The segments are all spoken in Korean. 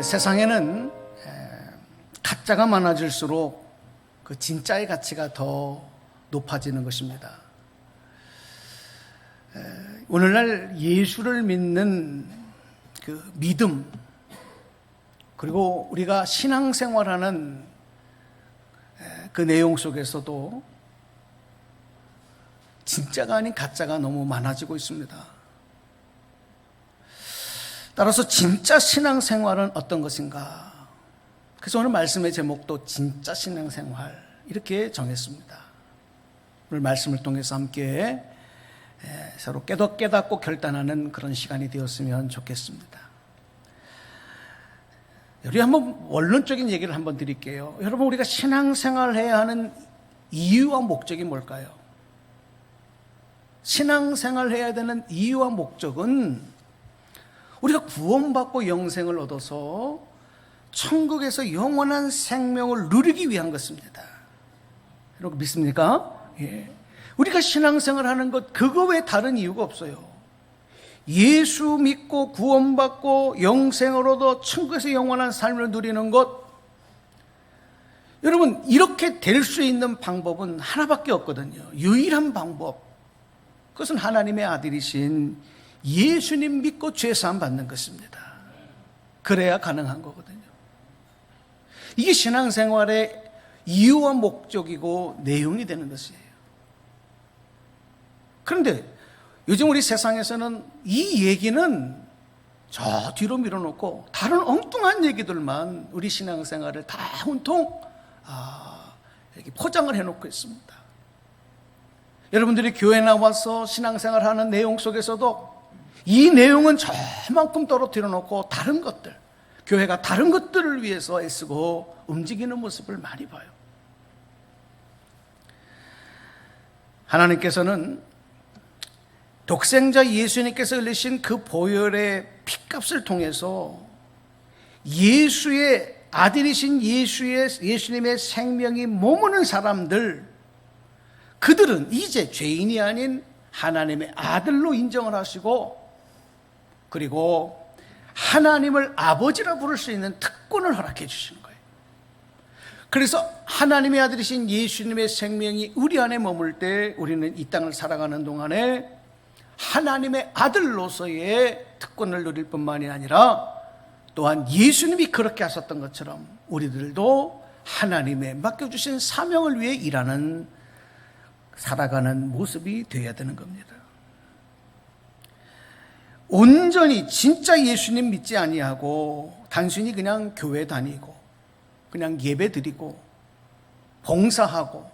세상에는 가짜가 많아질수록 그 진짜의 가치가 더 높아지는 것입니다. 오늘날 예수를 믿는 그 믿음, 그리고 우리가 신앙생활하는 그 내용 속에서도 진짜가 아닌 가짜가 너무 많아지고 있습니다. 따라서 진짜 신앙생활은 어떤 것인가? 그래서 오늘 말씀의 제목도 진짜 신앙생활 이렇게 정했습니다. 오늘 말씀을 통해서 함께 서로 깨닫고 결단하는 그런 시간이 되었으면 좋겠습니다. 우리 한번 원론적인 얘기를 한번 드릴게요. 여러분, 우리가 신앙생활을 해야 하는 이유와 목적이 뭘까요? 신앙생활을 해야 되는 이유와 목적은 우리가 구원받고 영생을 얻어서 천국에서 영원한 생명을 누리기 위한 것입니다. 여러분 믿습니까? 예. 우리가 신앙생활을 하는 것, 그거 외에 다른 이유가 없어요. 예수 믿고 구원받고 영생을 얻어 천국에서 영원한 삶을 누리는 것, 여러분 이렇게 될 수 있는 방법은 하나밖에 없거든요. 유일한 방법, 그것은 하나님의 아들이신 예수님 믿고 죄사함 받는 것입니다. 그래야 가능한 거거든요. 이게 신앙생활의 이유와 목적이고 내용이 되는 것이에요. 그런데 요즘 우리 세상에서는 이 얘기는 저 뒤로 밀어놓고 다른 엉뚱한 얘기들만 우리 신앙생활을 다 온통 이렇게 포장을 해놓고 있습니다. 여러분들이 교회 나와서 신앙생활하는 내용 속에서도 이 내용은 저만큼 떨어뜨려 놓고 다른 것들, 교회가 다른 것들을 위해서 애쓰고 움직이는 모습을 많이 봐요. 하나님께서는 독생자 예수님께서 흘리신 그 보혈의 피값을 통해서 예수의 아들이신 예수님의 생명이 머무는 사람들, 그들은 이제 죄인이 아닌 하나님의 아들로 인정을 하시고, 그리고 하나님을 아버지라 부를 수 있는 특권을 허락해 주시는 거예요. 그래서 하나님의 아들이신 예수님의 생명이 우리 안에 머물 때 우리는 이 땅을 살아가는 동안에 하나님의 아들로서의 특권을 누릴 뿐만이 아니라 또한 예수님이 그렇게 하셨던 것처럼 우리들도 하나님의 맡겨주신 사명을 위해 일하는, 살아가는 모습이 되어야 되는 겁니다. 온전히 진짜 예수님 믿지 아니하고 단순히 그냥 교회 다니고 그냥 예배 드리고 봉사하고,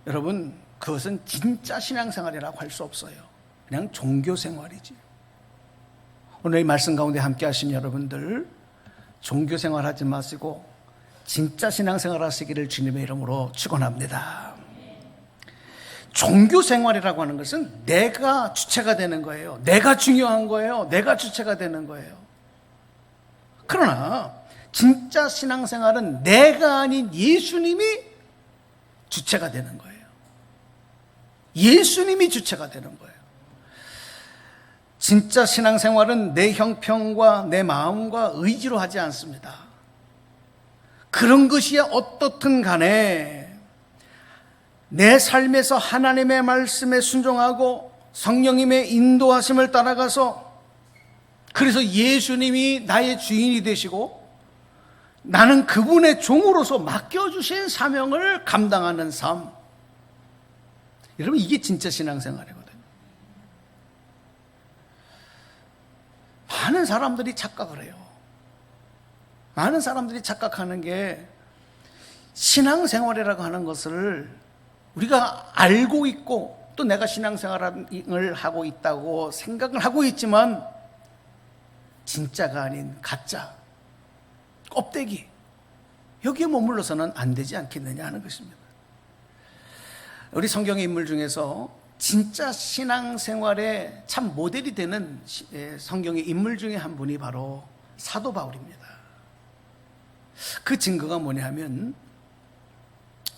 여러분 그것은 진짜 신앙생활이라고 할 수 없어요. 그냥 종교생활이지. 오늘 이 말씀 가운데 함께 하신 여러분들, 종교생활 하지 마시고 진짜 신앙생활 하시기를 주님의 이름으로 축원합니다. 종교생활이라고 하는 것은 내가 주체가 되는 거예요. 내가 중요한 거예요. 내가 주체가 되는 거예요. 그러나 진짜 신앙생활은 내가 아닌 예수님이 주체가 되는 거예요. 예수님이 주체가 되는 거예요. 진짜 신앙생활은 내 형편과 내 마음과 의지로 하지 않습니다. 그런 것이야 어떻든 간에 내 삶에서 하나님의 말씀에 순종하고 성령님의 인도하심을 따라가서, 그래서 예수님이 나의 주인이 되시고 나는 그분의 종으로서 맡겨주신 사명을 감당하는 삶, 여러분 이게 진짜 신앙생활이거든요. 많은 사람들이 착각을 해요. 많은 사람들이 착각하는 게, 신앙생활이라고 하는 것을 우리가 알고 있고 또 내가 신앙생활을 하고 있다고 생각을 하고 있지만 진짜가 아닌 가짜, 껍데기, 여기에 머물러서는 안 되지 않겠느냐 하는 것입니다. 우리 성경의 인물 중에서 진짜 신앙생활의 참 모델이 되는 성경의 인물 중에 한 분이 바로 사도 바울입니다. 그 증거가 뭐냐 하면,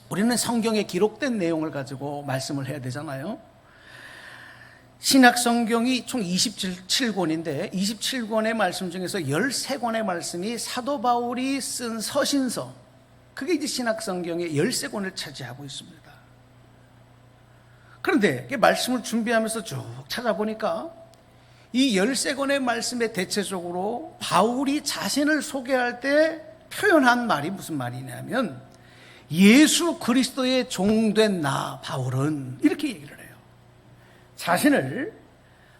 우리는 성경에 기록된 내용을 가지고 말씀을 해야 되잖아요. 신약 성경이 총 27권인데 27권의 말씀 중에서 13권의 말씀이 사도 바울이 쓴 서신서, 그게 이제 신약 성경의 13권을 차지하고 있습니다. 그런데 말씀을 준비하면서 쭉 찾아보니까 이 13권의 말씀에 대체적으로 바울이 자신을 소개할 때 표현한 말이 무슨 말이냐면, 예수 그리스도의 종된 나 바울은 이렇게 얘기를 해요. 자신을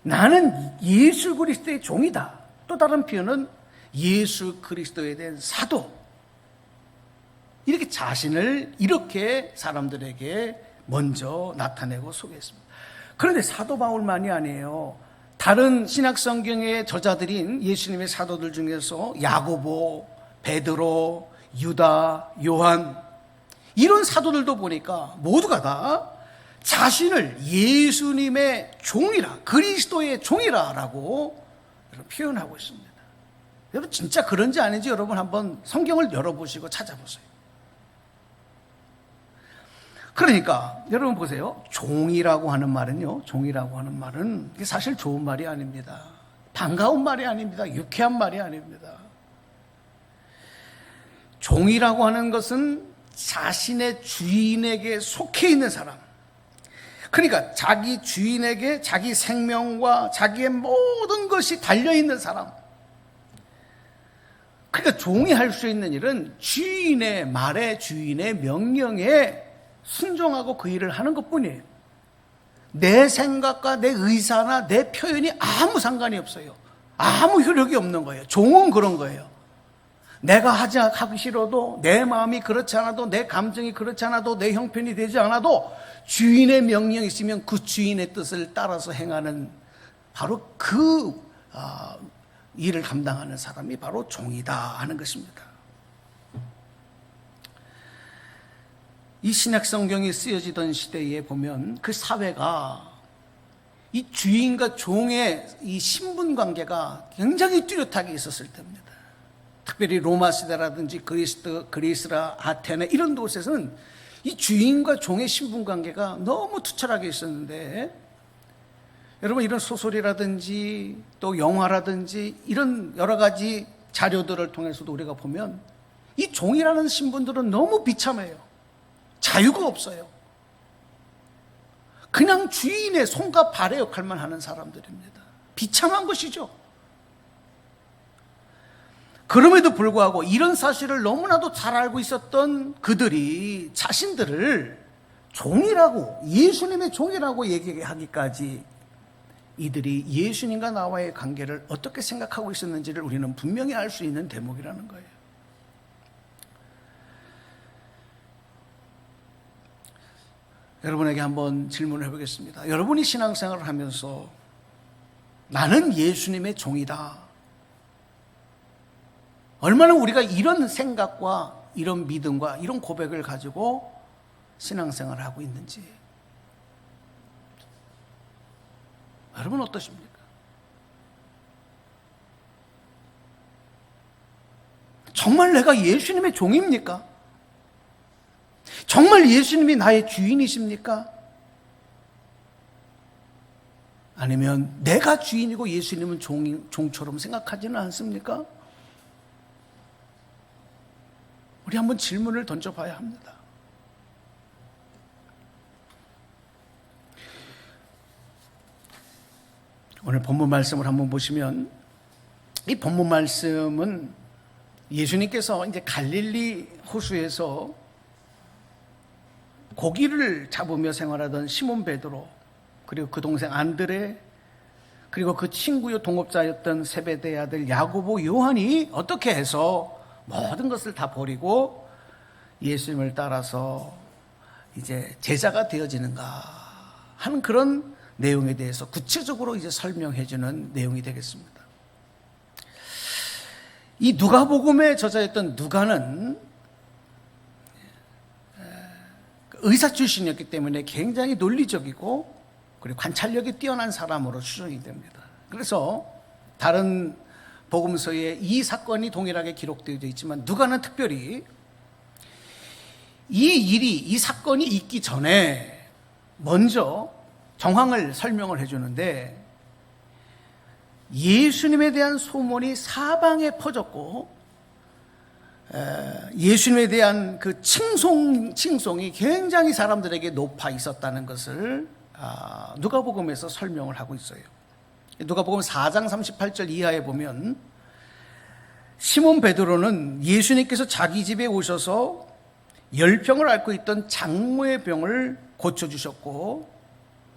나는 예수 그리스도의 종이다. 또 다른 표현은 예수 그리스도에 대한 사도. 이렇게 자신을 이렇게 사람들에게 먼저 나타내고 소개했습니다. 그런데 사도 바울만이 아니에요. 다른 신약 성경의 저자들인 예수님의 사도들 중에서 야고보, 베드로, 유다, 요한, 이런 사도들도 보니까 모두가 다 자신을 예수님의 종이라, 그리스도의 종이라라고 표현하고 있습니다. 여러분 진짜 그런지 아닌지 여러분 한번 성경을 열어보시고 찾아보세요. 그러니까 여러분 보세요. 종이라고 하는 말은요, 종이라고 하는 말은 사실 좋은 말이 아닙니다. 반가운 말이 아닙니다. 유쾌한 말이 아닙니다. 종이라고 하는 것은 자신의 주인에게 속해 있는 사람, 그러니까 자기 주인에게 자기 생명과 자기의 모든 것이 달려있는 사람. 그러니까 종이 할 수 있는 일은 주인의 말에, 주인의 명령에 순종하고 그 일을 하는 것뿐이에요. 내 생각과 내 의사나 내 표현이 아무 상관이 없어요. 아무 효력이 없는 거예요. 종은 그런 거예요. 내가 하기 싫어도, 내 마음이 그렇지 않아도, 내 감정이 그렇지 않아도, 내 형편이 되지 않아도 주인의 명령이 있으면 그 주인의 뜻을 따라서 행하는, 바로 그 일을 감당하는 사람이 바로 종이다 하는 것입니다. 이 신약 성경이 쓰여지던 시대에 보면 그 사회가 이 주인과 종의 이 신분 관계가 굉장히 뚜렷하게 있었을 때입니다. 특별히 로마 시대라든지 그리스라, 아테네 이런 곳에서는 이 주인과 종의 신분 관계가 너무 투철하게 있었는데, 여러분 이런 소설이라든지 또 영화라든지 이런 여러 가지 자료들을 통해서도 우리가 보면 이 종이라는 신분들은 너무 비참해요. 자유가 없어요. 그냥 주인의 손과 발의 역할만 하는 사람들입니다. 비참한 것이죠. 그럼에도 불구하고 이런 사실을 너무나도 잘 알고 있었던 그들이 자신들을 종이라고, 예수님의 종이라고 얘기하기까지 이들이 예수님과 나와의 관계를 어떻게 생각하고 있었는지를 우리는 분명히 알 수 있는 대목이라는 거예요. 여러분에게 한번 질문을 해보겠습니다. 여러분이 신앙생활을 하면서 나는 예수님의 종이다, 얼마나 우리가 이런 생각과 이런 믿음과 이런 고백을 가지고 신앙생활을 하고 있는지 여러분 어떠십니까? 정말 내가 예수님의 종입니까? 정말 예수님이 나의 주인이십니까? 아니면 내가 주인이고 예수님은 종처럼 생각하지는 않습니까? 우리 한번 질문을 던져봐야 합니다. 오늘 본문 말씀을 한번 보시면, 이 본문 말씀은 예수님께서 이제 갈릴리 호수에서 고기를 잡으며 생활하던 시몬 베드로, 그리고 그 동생 안드레, 그리고 그 친구요 동업자였던 세베대의 아들 야고보, 요한이 어떻게 해서 모든 것을 다 버리고 예수님을 따라서 이제 제자가 되어지는가 하는 그런 내용에 대해서 구체적으로 이제 설명해 주는 내용이 되겠습니다. 이 누가복음의 저자였던 누가는 의사 출신이었기 때문에 굉장히 논리적이고 그리고 관찰력이 뛰어난 사람으로 추정이 됩니다. 그래서 다른 복음서에 이 사건이 동일하게 기록되어 있지만 누가는 특별히 이 사건이 있기 전에 먼저 정황을 설명을 해주는데, 예수님에 대한 소문이 사방에 퍼졌고 예수님에 대한 그 칭송이 굉장히 사람들에게 높아 있었다는 것을 누가복음에서 설명을 하고 있어요. 누가복음 4장 38절 이하에 보면, 시몬 베드로는 예수님께서 자기 집에 오셔서 열병을 앓고 있던 장모의 병을 고쳐주셨고,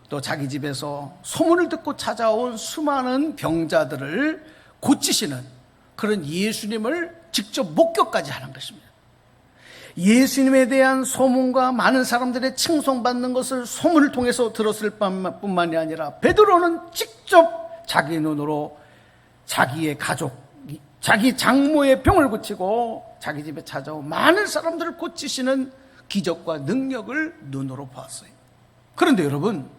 또 자기 집에서 소문을 듣고 찾아온 수많은 병자들을 고치시는 그런 예수님을 직접 목격까지 하는 것입니다. 예수님에 대한 소문과 많은 사람들의 칭송받는 것을 소문을 통해서 들었을 뿐만이 아니라, 베드로는 직접 자기 눈으로 자기의 가족, 자기 장모의 병을 고치고 자기 집에 찾아온 많은 사람들을 고치시는 기적과 능력을 눈으로 보았어요. 그런데 여러분,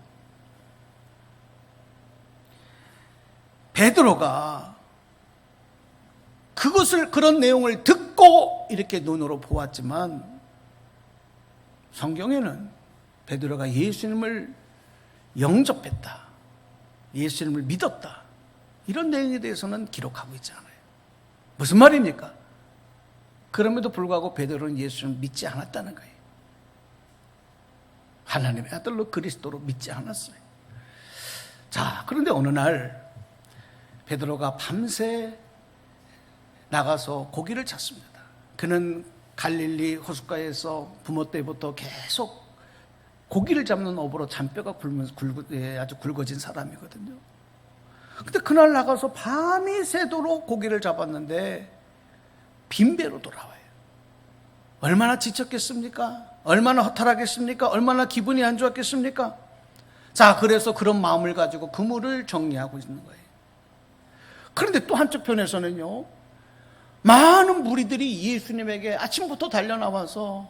베드로가 그런 내용을 듣고 이렇게 눈으로 보았지만, 성경에는 베드로가 예수님을 영접했다, 예수님을 믿었다, 이런 내용에 대해서는 기록하고 있지 않아요. 무슨 말입니까? 그럼에도 불구하고 베드로는 예수님을 믿지 않았다는 거예요. 하나님의 아들로 그리스도로 믿지 않았어요. 자, 그런데 어느 날 베드로가 밤새 나가서 고기를 찾습니다. 그는 갈릴리 호숫가에서 부모 때부터 계속 고기를 잡는 업으로 잔뼈가 아주 굵어진 사람이거든요. 근데 그날 나가서 밤이 새도록 고기를 잡았는데 빈배로 돌아와요. 얼마나 지쳤겠습니까? 얼마나 허탈하겠습니까? 얼마나 기분이 안 좋았겠습니까? 자, 그래서 그런 마음을 가지고 그물을 정리하고 있는 거예요. 그런데 또 한쪽편에서는요, 많은 무리들이 예수님에게 아침부터 달려나와서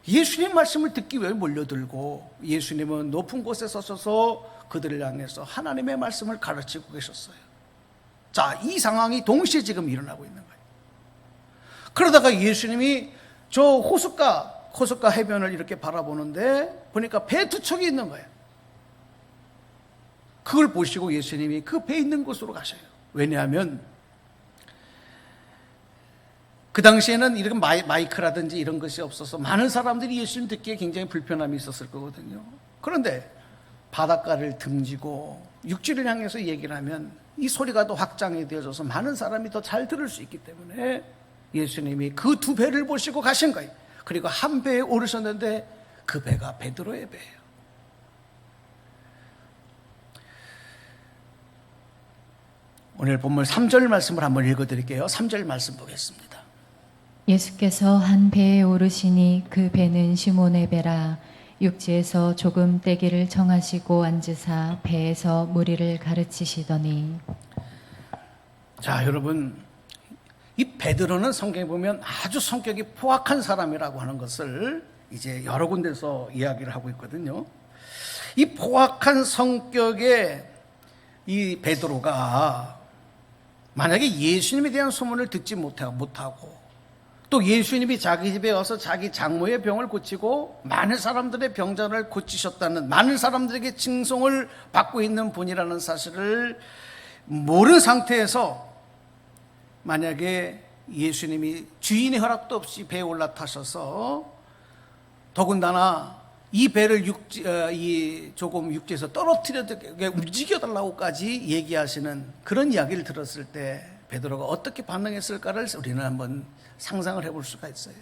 예수님 말씀을 듣기 위해 몰려들고, 예수님은 높은 곳에 서셔서 그들을 향해서 하나님의 말씀을 가르치고 계셨어요. 자, 이 상황이 동시에 지금 일어나고 있는 거예요. 그러다가 예수님이 저 호숫가 해변을 이렇게 바라보는데 보니까 배 두 척이 있는 거예요. 그걸 보시고 예수님이 그 배 있는 곳으로 가셔요. 왜냐하면 그 당시에는 이런 마이크라든지 이런 것이 없어서 많은 사람들이 예수님 듣기에 굉장히 불편함이 있었을 거거든요. 그런데 바닷가를 등지고 육지를 향해서 얘기를 하면 이 소리가 더 확장이 되어져서 많은 사람이 더 잘 들을 수 있기 때문에 예수님이 그 두 배를 보시고 가신 거예요. 그리고 한 배에 오르셨는데 그 배가 베드로의 배예요. 오늘 본문 3절 말씀을 한번 읽어드릴게요. 3절 말씀 보겠습니다. 예수께서 한 배에 오르시니 그 배는 시몬의 배라. 육지에서 조금 떼기를 정하시고 앉으사 배에서 무리를 가르치시더니. 자, 여러분, 이 베드로는 성경에 보면 아주 성격이 포악한 사람이라고 하는 것을 이제 여러 군데서 이야기를 하고 있거든요. 이 포악한 성격의 이 베드로가 만약에 예수님에 대한 소문을 듣지 못하고 또 예수님이 자기 집에 와서 자기 장모의 병을 고치고 많은 사람들의 병자를 고치셨다는, 많은 사람들에게 칭송을 받고 있는 분이라는 사실을 모르는 상태에서 만약에 예수님이 주인의 허락도 없이 배에 올라타셔서 더군다나 이 배를 조금 육지에서 떨어뜨려 움직여달라고까지 얘기하시는 그런 이야기를 들었을 때 베드로가 어떻게 반응했을까를 우리는 한번 상상을 해볼 수가 있어요.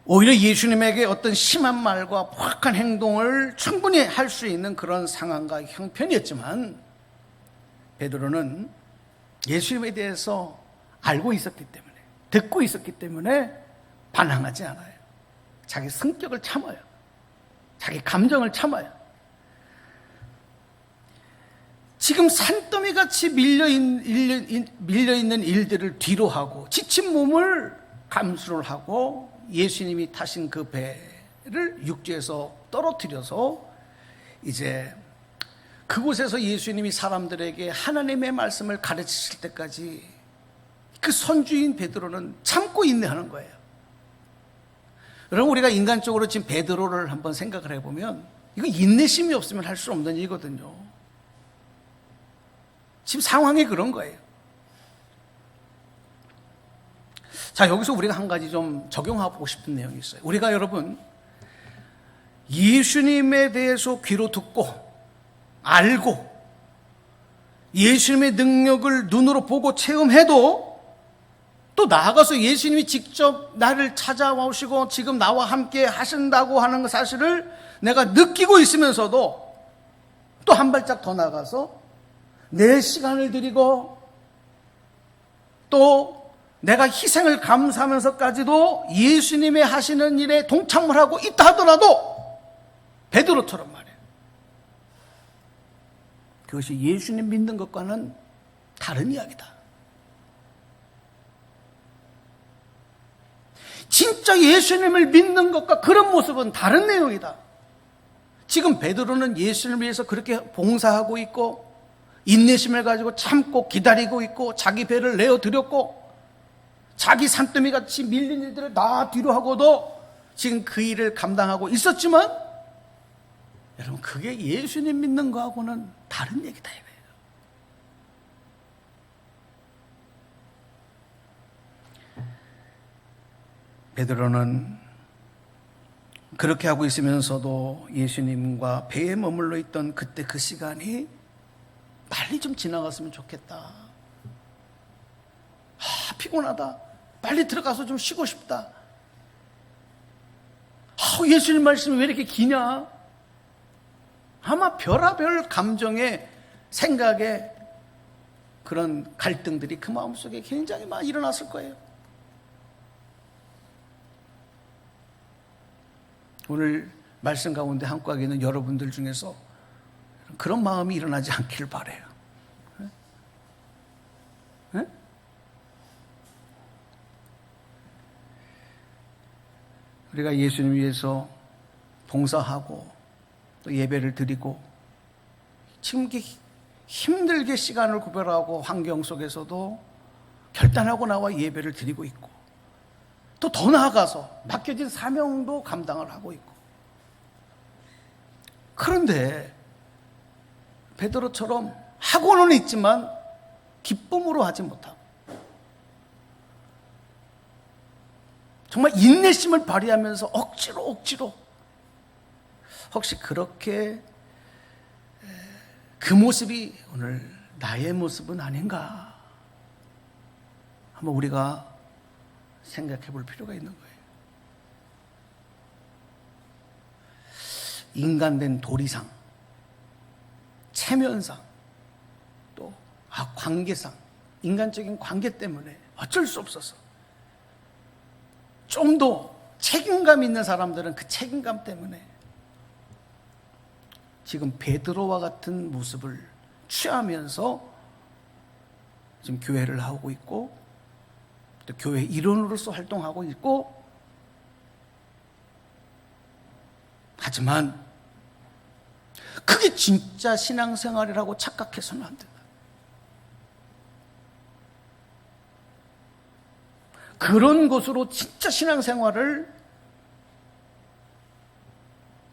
오히려 예수님에게 어떤 심한 말과 포악한 행동을 충분히 할 수 있는 그런 상황과 형편이었지만, 베드로는 예수님에 대해서 알고 있었기 때문에, 듣고 있었기 때문에 반항하지 않아요. 자기 성격을 참아요. 자기 감정을 참아요. 지금 산더미같이 밀려있는 일들을 뒤로 하고 지친 몸을 감수를 하고 예수님이 타신 그 배를 육지에서 떨어뜨려서 이제 그곳에서 예수님이 사람들에게 하나님의 말씀을 가르치실 때까지 그 선주인 베드로는 참고 인내하는 거예요. 여러분, 우리가 인간적으로 지금 베드로를 한번 생각을 해보면 이거 인내심이 없으면 할 수 없는 일이거든요. 지금 상황이 그런 거예요. 자, 여기서 우리가 한 가지 좀 적용하고 싶은 내용이 있어요. 우리가 여러분, 예수님에 대해서 귀로 듣고 알고 예수님의 능력을 눈으로 보고 체험해도 또 나아가서 예수님이 직접 나를 찾아오시고 지금 나와 함께 하신다고 하는 사실을 내가 느끼고 있으면서도 또 한 발짝 더 나가서 내 시간을 들이고 또 내가 희생을 감사하면서까지도 예수님의 하시는 일에 동참을 하고 있다 하더라도 베드로처럼 말이에요. 그것이 예수님 믿는 것과는 다른 이야기다. 진짜 예수님을 믿는 것과 그런 모습은 다른 내용이다. 지금 베드로는 예수님을 위해서 그렇게 봉사하고 있고 인내심을 가지고 참고 기다리고 있고 자기 배를 내어드렸고 자기 산더미 같이 밀린 일들을 다 뒤로 하고도 지금 그 일을 감당하고 있었지만 여러분, 그게 예수님 믿는 거하고는 다른 얘기다 이거예요. 베드로는 그렇게 하고 있으면서도 예수님과 배에 머물러 있던 그때 그 시간이 빨리 좀 지나갔으면 좋겠다. 피곤하다. 빨리 들어가서 좀 쉬고 싶다. 예수님 말씀이 왜 이렇게 기냐? 아마 별의별 감정의 생각에 그런 갈등들이 그 마음속에 굉장히 많이 일어났을 거예요. 오늘 말씀 가운데 함께 있는 여러분들 중에서 그런 마음이 일어나지 않기를 바라요. 네? 우리가 예수님 위해서 봉사하고 또 예배를 드리고 지금 이렇게 힘들게 시간을 구별하고 환경 속에서도 결단하고 나와 예배를 드리고 있고 또 더 나아가서 맡겨진 사명도 감당을 하고 있고, 그런데 베드로처럼 하고는 있지만 기쁨으로 하지 못하고 정말 인내심을 발휘하면서 억지로 혹시 그렇게 그 모습이 오늘 나의 모습은 아닌가 한번 우리가 생각해 볼 필요가 있는 거예요. 인간된 도리상, 체면상, 또 관계상, 인간적인 관계 때문에 어쩔 수 없어서 좀 더 책임감 있는 사람들은 그 책임감 때문에 지금 베드로와 같은 모습을 취하면서 지금 교회를 하고 있고 또 교회 일원으로서 활동하고 있고, 하지만 그게 진짜 신앙생활이라고 착각해서는 안 된다. 그런 것으로 진짜 신앙생활을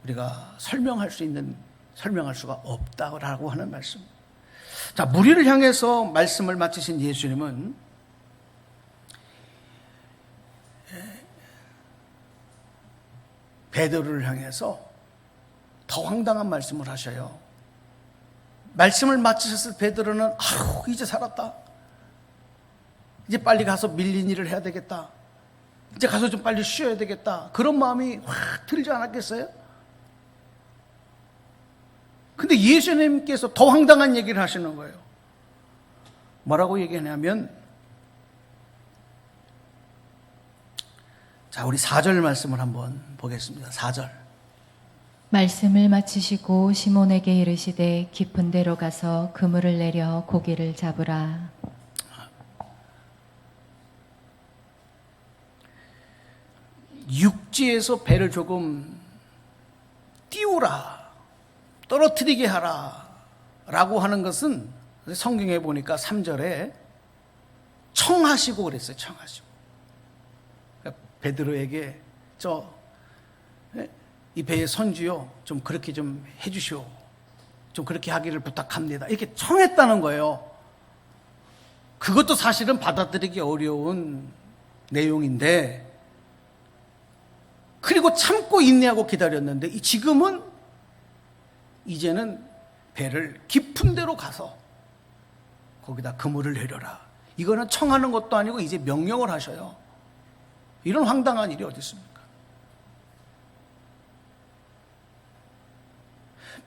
우리가 설명할 수가 없다라고 하는 말씀. 자, 무리를 향해서 말씀을 마치신 예수님은 베드로를 향해서 더 황당한 말씀을 하셔요. 말씀을 마치셨을 베드로는 이제 살았다. 이제 빨리 가서 밀린 일을 해야 되겠다. 이제 가서 좀 빨리 쉬어야 되겠다. 그런 마음이 확 들지 않았겠어요? 근데 예수님께서 더 황당한 얘기를 하시는 거예요. 뭐라고 얘기하냐면, 자, 우리 4절 말씀을 한번 보겠습니다. 4절. 말씀을 마치시고 시몬에게 이르시되 깊은 데로 가서 그물을 내려 고기를 잡으라. 육지에서 배를 조금 띄우라, 떨어뜨리게 하라 라고 하는 것은 성경에 보니까 3절에 청하시고 그랬어요. 청하시고. 그러니까 베드로에게 저 이 배의 선주요, 좀 그렇게 좀 해주시오. 좀 그렇게 하기를 부탁합니다. 이렇게 청했다는 거예요. 그것도 사실은 받아들이기 어려운 내용인데, 그리고 참고 인내하고 기다렸는데, 지금은 이제는 배를 깊은 데로 가서 거기다 그물을 내려라. 이거는 청하는 것도 아니고 이제 명령을 하셔요. 이런 황당한 일이 어디 있습니까?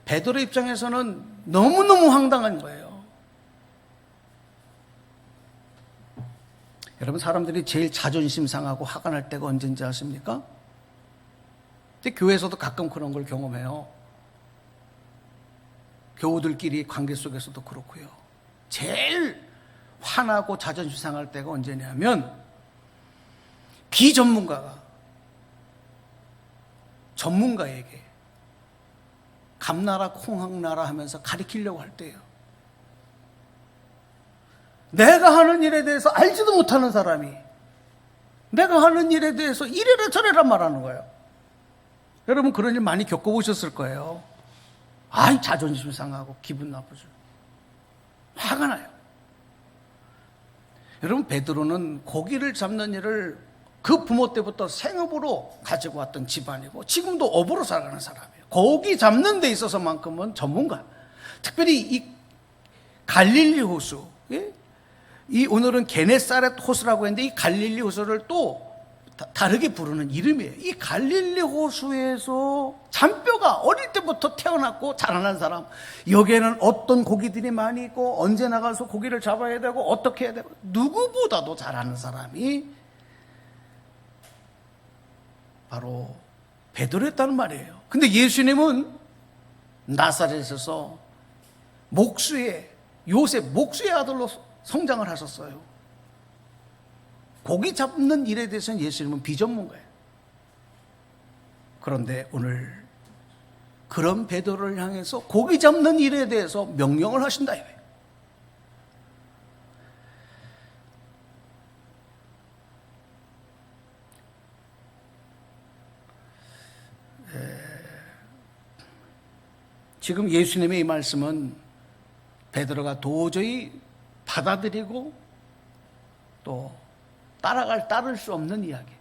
베드로 입장에서는 너무너무 황당한 거예요. 여러분, 사람들이 제일 자존심 상하고 화가 날 때가 언제인지 아십니까? 근데 교회에서도 가끔 그런 걸 경험해요. 교우들끼리 관계 속에서도 그렇고요. 제일 화나고 자존심 상할 때가 언제냐면, 비전문가가 전문가에게 감나라 콩학나라 하면서 가리키려고 할 때예요. 내가 하는 일에 대해서 알지도 못하는 사람이 내가 하는 일에 대해서 이래라 저래라 말하는 거예요. 여러분, 그런 일 많이 겪어보셨을 거예요. 아이, 자존심 상하고 기분 나쁘죠. 화가 나요. 여러분, 베드로는 고기를 잡는 일을 그 부모 때부터 생업으로 가지고 왔던 집안이고 지금도 업으로 살아가는 사람이에요. 고기 잡는 데 있어서만큼은 전문가. 특별히 이 갈릴리 호수, 예? 이 오늘은 게네사렛 호수라고 했는데 이 갈릴리 호수를 또 다르게 부르는 이름이에요. 이 갈릴리 호수에서 잔뼈가 어릴 때부터 태어났고 자라난 사람, 여기에는 어떤 고기들이 많이 있고 언제 나가서 고기를 잡아야 되고 어떻게 해야 되고 누구보다도 잘하는 사람이 바로 베드로였다는 말이에요. 근데 예수님은 나사렛에서 요셉 목수의 아들로 성장을 하셨어요. 고기 잡는 일에 대해서는 예수님은 비전문가예요. 그런데 오늘 그런 베드로를 향해서 고기 잡는 일에 대해서 명령을 하신다 이거예요. 지금 예수님의 이 말씀은 베드로가 도저히 받아들이고 또 따를 수 없는 이야기.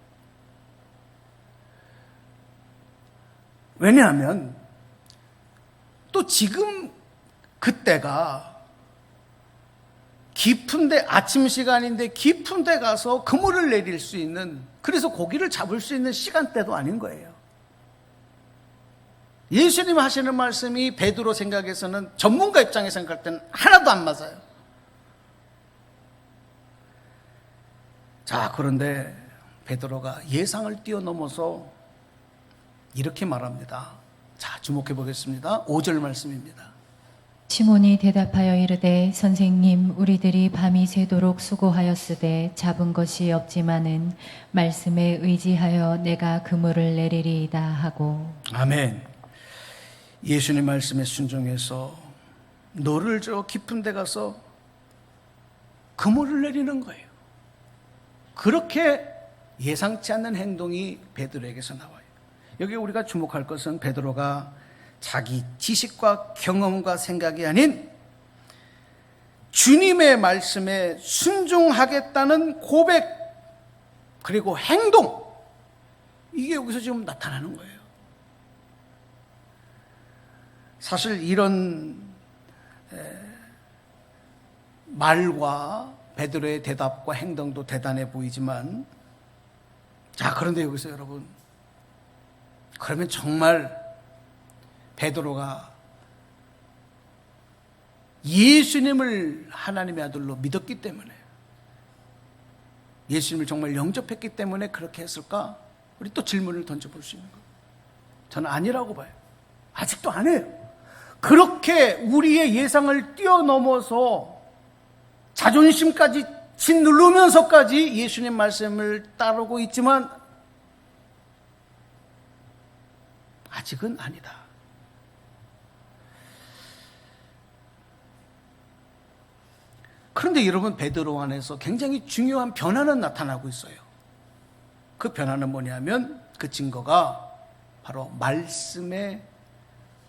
왜냐하면 또 지금 그때가 깊은데, 아침 시간인데 깊은데 가서 그물을 내릴 수 있는, 그래서 고기를 잡을 수 있는 시간대도 아닌 거예요. 예수님 하시는 말씀이 베드로 생각에서는, 전문가 입장에 생각할 때는 하나도 안 맞아요. 자, 그런데 베드로가 예상을 뛰어넘어서 이렇게 말합니다. 자, 주목해 보겠습니다. 5절 말씀입니다. 시몬이 대답하여 이르되 선생님, 우리들이 밤이 새도록 수고하였으되 잡은 것이 없지만은 말씀에 의지하여 내가 그물을 내리리이다 하고. 아멘. 예수님 말씀에 순종해서 노를 저 깊은 데 가서 그물을 내리는 거예요. 그렇게 예상치 않는 행동이 베드로에게서 나와요. 여기 우리가 주목할 것은 베드로가 자기 지식과 경험과 생각이 아닌 주님의 말씀에 순종하겠다는 고백, 그리고 행동, 이게 여기서 지금 나타나는 거예요. 사실 이런 말과 베드로의 대답과 행동도 대단해 보이지만, 자, 그런데 여기서 여러분, 그러면 정말 베드로가 예수님을 하나님의 아들로 믿었기 때문에, 예수님을 정말 영접했기 때문에 그렇게 했을까? 우리 또 질문을 던져볼 수 있는 거예요. 저는 아니라고 봐요. 아직도 안 해요. 그렇게 우리의 예상을 뛰어넘어서 자존심까지 짓누르면서까지 예수님 말씀을 따르고 있지만 아직은 아니다. 그런데 여러분, 베드로 안에서 굉장히 중요한 변화는 나타나고 있어요. 그 변화는 뭐냐면, 그 증거가 바로 말씀에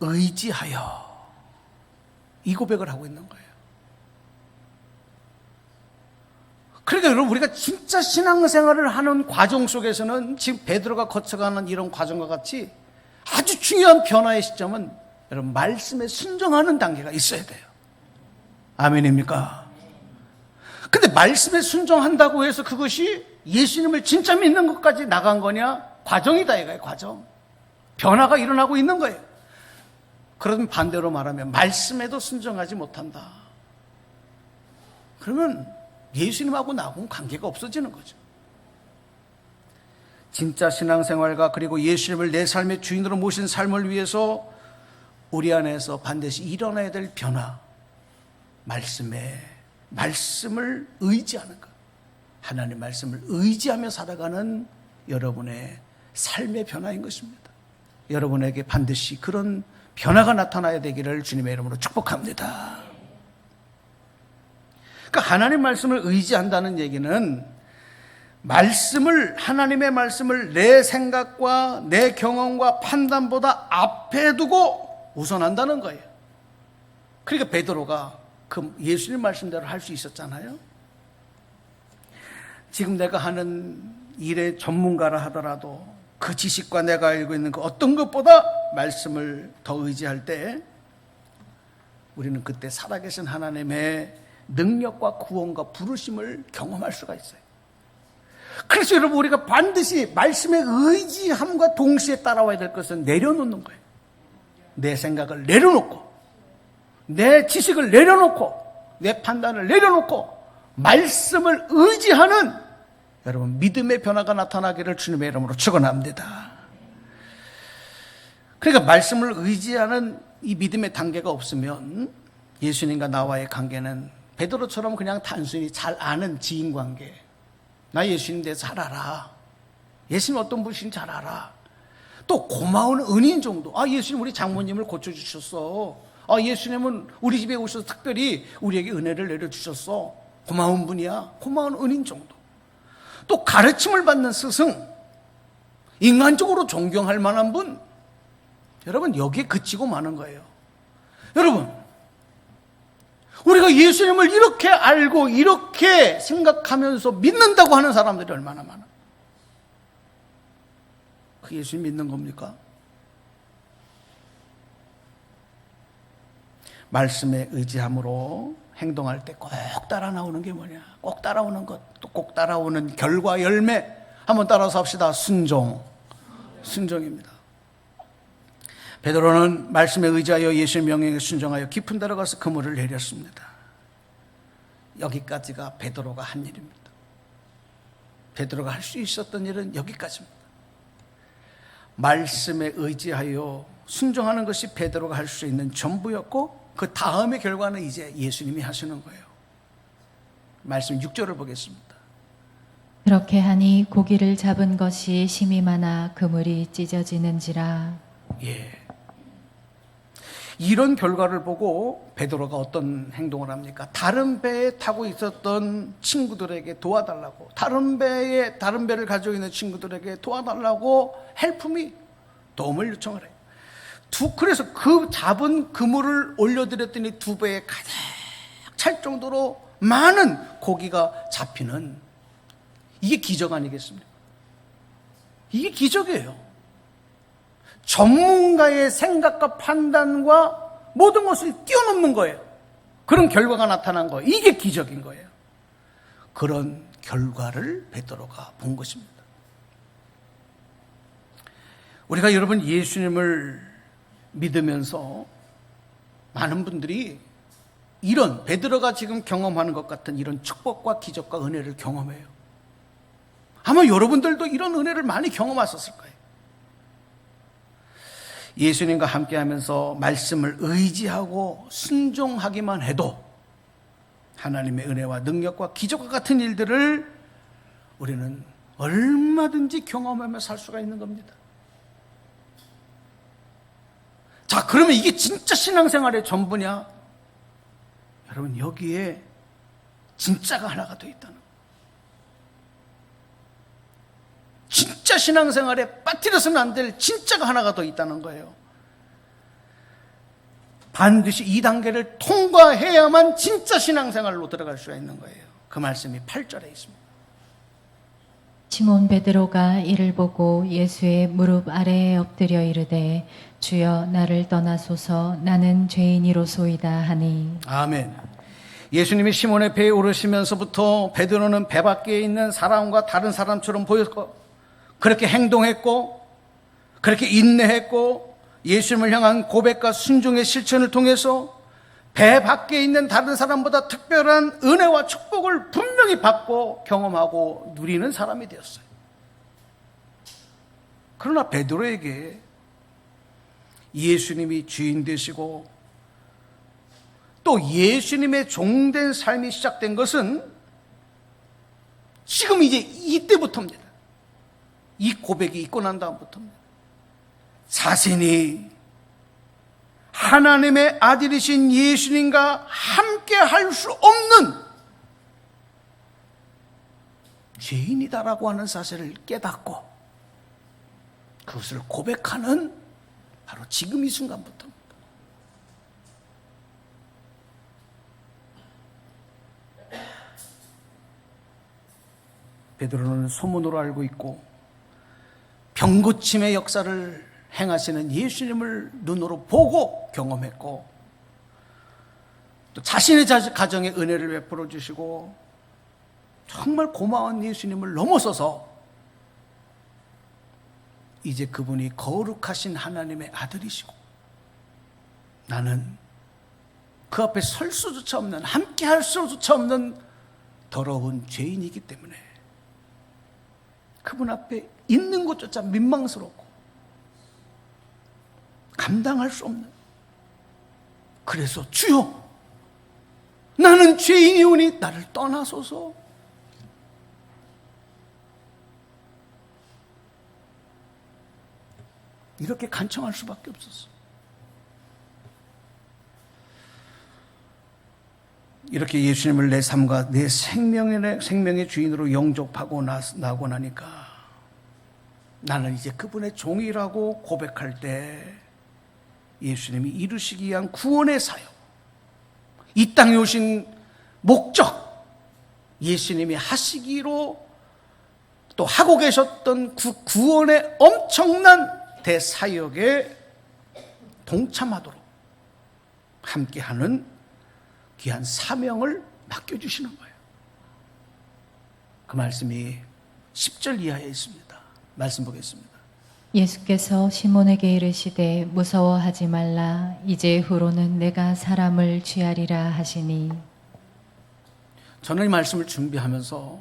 의지하여 이 고백을 하고 있는 거예요. 그러니까 여러분, 우리가 진짜 신앙생활을 하는 과정 속에서는 지금 베드로가 거쳐가는 이런 과정과 같이 아주 중요한 변화의 시점은 여러분, 말씀에 순종하는 단계가 있어야 돼요. 아멘입니까? 근데 말씀에 순종한다고 해서 그것이 예수님을 진짜 믿는 것까지 나간 거냐? 과정이다 이거예요. 과정. 변화가 일어나고 있는 거예요. 그러면 반대로 말하면 말씀에도 순종하지 못한다. 그러면 예수님하고 나하고는 관계가 없어지는 거죠. 진짜 신앙생활과 그리고 예수님을 내 삶의 주인으로 모신 삶을 위해서 우리 안에서 반드시 일어나야 될 변화, 말씀을 의지하는 것, 하나님 말씀을 의지하며 살아가는 여러분의 삶의 변화인 것입니다. 여러분에게 반드시 그런 변화가 나타나야 되기를 주님의 이름으로 축복합니다. 그러니까 하나님 말씀을 의지한다는 얘기는 하나님의 말씀을 내 생각과 내 경험과 판단보다 앞에 두고 우선한다는 거예요. 그러니까 베드로가 그 예수님 말씀대로 할 수 있었잖아요. 지금 내가 하는 일의 전문가라 하더라도 그 지식과 내가 알고 있는 그 어떤 것보다 말씀을 더 의지할 때 우리는 그때 살아계신 하나님의 능력과 구원과 부르심을 경험할 수가 있어요. 그래서 여러분, 우리가 반드시 말씀에 의지함과 동시에 따라와야 될 것은 내려놓는 거예요. 내 생각을 내려놓고, 내 지식을 내려놓고, 내 판단을 내려놓고 말씀을 의지하는 여러분 믿음의 변화가 나타나기를 주님의 이름으로 축원합니다. 그러니까 말씀을 의지하는 이 믿음의 단계가 없으면 예수님과 나와의 관계는 베드로처럼 그냥 단순히 잘 아는 지인 관계. 나 예수님 대해서 잘 알아. 예수님 어떤 분이신지 잘 알아. 또 고마운 은인 정도. 예수님 우리 장모님을 고쳐주셨어. 예수님은 우리 집에 오셔서 특별히 우리에게 은혜를 내려주셨어. 고마운 분이야. 고마운 은인 정도. 또 가르침을 받는 스승, 인간적으로 존경할 만한 분. 여러분, 여기에 그치고 마는 거예요. 여러분, 우리가 예수님을 이렇게 알고 이렇게 생각하면서 믿는다고 하는 사람들이 얼마나 많아. 그 예수님 믿는 겁니까? 말씀에 의지함으로 행동할 때 꼭 따라 나오는 게 뭐냐? 꼭 따라오는 것, 또 꼭 따라오는 결과, 열매. 한번 따라서 합시다. 순종입니다. 베드로는 말씀에 의지하여 예수의 명령에 순종하여 깊은 데로 가서 그물을 내렸습니다. 여기까지가 베드로가 한 일입니다. 베드로가 할 수 있었던 일은 여기까지입니다. 말씀에 의지하여 순종하는 것이 베드로가 할 수 있는 전부였고, 그 다음의 결과는 이제 예수님이 하시는 거예요. 말씀 6절을 보겠습니다. 그렇게 하니 고기를 잡은 것이 심히 많아 그물이 찢어지는지라. 예. 이런 결과를 보고 베드로가 어떤 행동을 합니까? 다른 배에 타고 있었던 친구들에게 도와달라고, 다른 배를 가지고 있는 친구들에게 도와달라고 헬프미 도움을 요청을 해요. 그래서 그 잡은 그물을 올려드렸더니 두 배에 가득 찰 정도로 많은 고기가 잡히는, 이게 기적 아니겠습니까? 이게 기적이에요. 전문가의 생각과 판단과 모든 것을 뛰어넘는 거예요. 그런 결과가 나타난 거예요. 이게 기적인 거예요. 그런 결과를 베드로가 본 것입니다. 우리가 여러분 예수님을 믿으면서 많은 분들이 이런 베드로가 지금 경험하는 것 같은 이런 축복과 기적과 은혜를 경험해요. 아마 여러분들도 이런 은혜를 많이 경험하셨을 거예요. 예수님과 함께하면서 말씀을 의지하고 순종하기만 해도 하나님의 은혜와 능력과 기적과 같은 일들을 우리는 얼마든지 경험하며 살 수가 있는 겁니다. 자, 그러면 이게 진짜 신앙생활의 전부냐? 여러분, 여기에 진짜가 하나가 더 있다는 거예요. 진짜 신앙생활에 빠뜨려서는 안 될 진짜가 하나가 더 있다는 거예요. 반드시 이 단계를 통과해야만 진짜 신앙생활로 들어갈 수가 있는 거예요. 그 말씀이 8절에 있습니다. 시몬 베드로가 이를 보고 예수의 무릎 아래에 엎드려 이르되 주여 나를 떠나소서 나는 죄인이로소이다 하니. 아멘. 예수님이 시몬의 배에 오르시면서부터 베드로는 배 밖에 있는 사람과 다른 사람처럼 보였고, 그렇게 행동했고, 그렇게 인내했고, 예수님을 향한 고백과 순종의 실천을 통해서 배 밖에 있는 다른 사람보다 특별한 은혜와 축복을 분명히 받고 경험하고 누리는 사람이 되었어요. 그러나 베드로에게 예수님이 주인 되시고 또 예수님의 종된 삶이 시작된 것은 지금 이제 이때부터입니다. 이 고백이 있고 난 다음부터입니다. 자신이 하나님의 아들이신 예수님과 함께 할 수 없는 죄인이다라고 하는 사실을 깨닫고 그것을 고백하는 바로 지금 이 순간부터입니다. 베드로는 소문으로 알고 있고 병고침의 역사를 행하시는 예수님을 눈으로 보고 경험했고 또 자신의 가정에 은혜를 베풀어 주시고 정말 고마운 예수님을 넘어서서 이제 그분이 거룩하신 하나님의 아들이시고 나는 그 앞에 설 수조차 없는, 함께 할 수조차 없는 더러운 죄인이기 때문에 그분 앞에 있는 것조차 민망스럽고 감당할 수 없는, 그래서 주여 나는 죄인이오니 나를 떠나소서. 이렇게 간청할 수밖에 없었어. 이렇게 예수님을 내 삶과 내 생명의 주인으로 영접하고 나고 나니까 나는 이제 그분의 종이라고 고백할 때 예수님이 이루시기 위한 구원의 사역, 이 땅에 오신 목적, 예수님이 하시기로 또 하고 계셨던 구원의 엄청난 대사역에 동참하도록 함께하는 귀한 사명을 맡겨주시는 거예요. 그 말씀이 10절 이하에 있습니다. 말씀 보겠습니다. 예수께서 시몬에게 이르시되 무서워하지 말라 이제 후로는 내가 사람을 취하리라 하시니. 저는 이 말씀을 준비하면서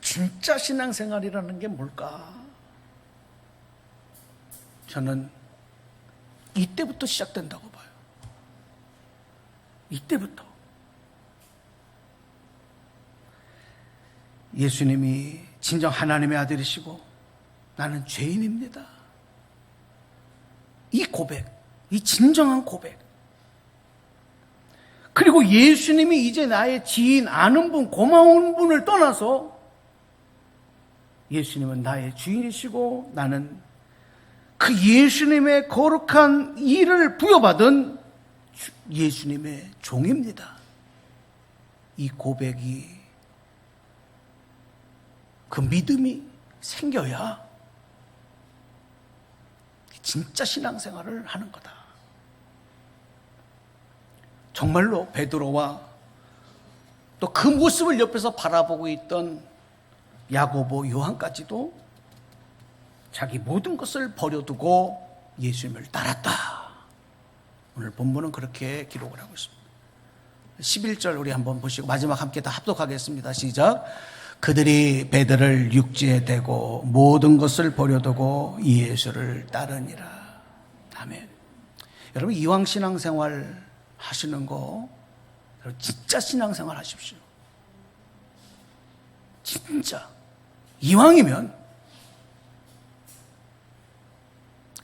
진짜 신앙생활이라는 게 뭘까? 저는 이때부터 시작된다고 봐요. 이때부터. 예수님이 진정 하나님의 아들이시고 나는 죄인입니다. 이 고백, 이 진정한 고백. 그리고 예수님이 이제 나의 지인, 아는 분, 고마운 분을 떠나서 예수님은 나의 주인이시고 나는 그 예수님의 거룩한 일을 부여받은 예수님의 종입니다. 이 고백이, 그 믿음이 생겨야 진짜 신앙생활을 하는 거다. 정말로 베드로와 또 그 모습을 옆에서 바라보고 있던 야고보, 요한까지도 자기 모든 것을 버려두고 예수님을 따랐다. 오늘 본문은 그렇게 기록을 하고 있습니다. 11절 우리 한번 보시고 마지막 함께 다 합독하겠습니다. 시작. 그들이 베드로를 육지에 대고 모든 것을 버려두고 예수를 따르니라. 아멘. 여러분 이왕 신앙생활 하시는 거 여러분 진짜 신앙생활 하십시오. 진짜 이왕이면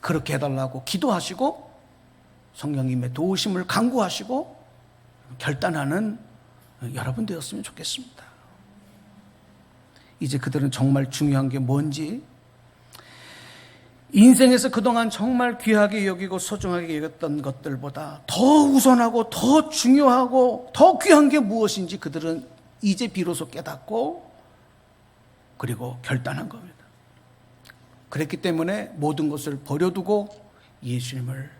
그렇게 해달라고 기도하시고 성령님의 도우심을 간구하시고 결단하는 여러분 되었으면 좋겠습니다. 이제 그들은 정말 중요한 게 뭔지, 인생에서 그동안 정말 귀하게 여기고 소중하게 여겼던 것들보다 더 우선하고 더 중요하고 더 귀한 게 무엇인지 그들은 이제 비로소 깨닫고 그리고 결단한 겁니다. 그랬기 때문에 모든 것을 버려두고 예수님을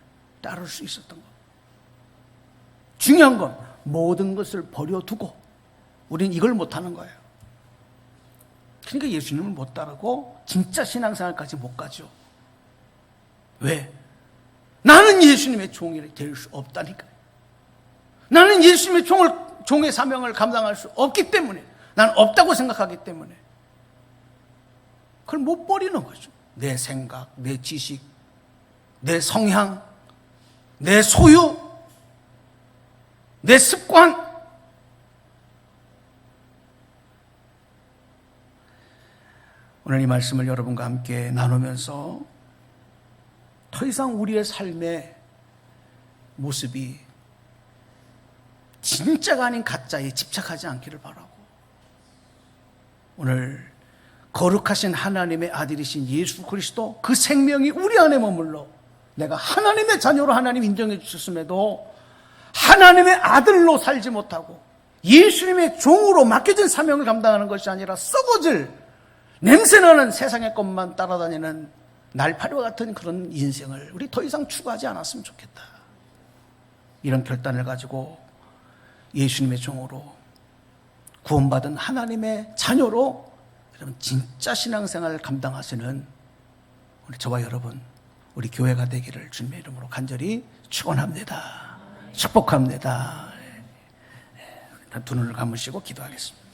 따를 수 있었던 겁니다. 중요한 건 모든 것을 버려두고 우리는 이걸 못하는 거예요. 그러니까 예수님을 못 따르고 진짜 신앙생활까지 못 가죠. 왜? 나는 예수님의 종이 될 수 없다니까요. 나는 예수님의 종의 사명을 감당할 수 없기 때문에, 나는 없다고 생각하기 때문에 그걸 못 버리는 거죠. 내 생각, 내 지식, 내 성향, 내 소유, 내 습관. 오늘 이 말씀을 여러분과 함께 나누면서 더 이상 우리의 삶의 모습이 진짜가 아닌 가짜에 집착하지 않기를 바라고, 오늘 거룩하신 하나님의 아들이신 예수 그리스도, 그 생명이 우리 안에 머물러 내가 하나님의 자녀로 하나님 인정해 주셨음에도 하나님의 아들로 살지 못하고 예수님의 종으로 맡겨진 사명을 감당하는 것이 아니라 썩어질 냄새나는 세상의 것만 따라다니는 날파리와 같은 그런 인생을 우리 더 이상 추구하지 않았으면 좋겠다. 이런 결단을 가지고 예수님의 종으로 구원받은 하나님의 자녀로 여러분 진짜 신앙생활을 감당하시는 우리 저와 여러분, 우리 교회가 되기를 주님의 이름으로 간절히 축원합니다. 축복합니다. 두 눈을 감으시고 기도하겠습니다.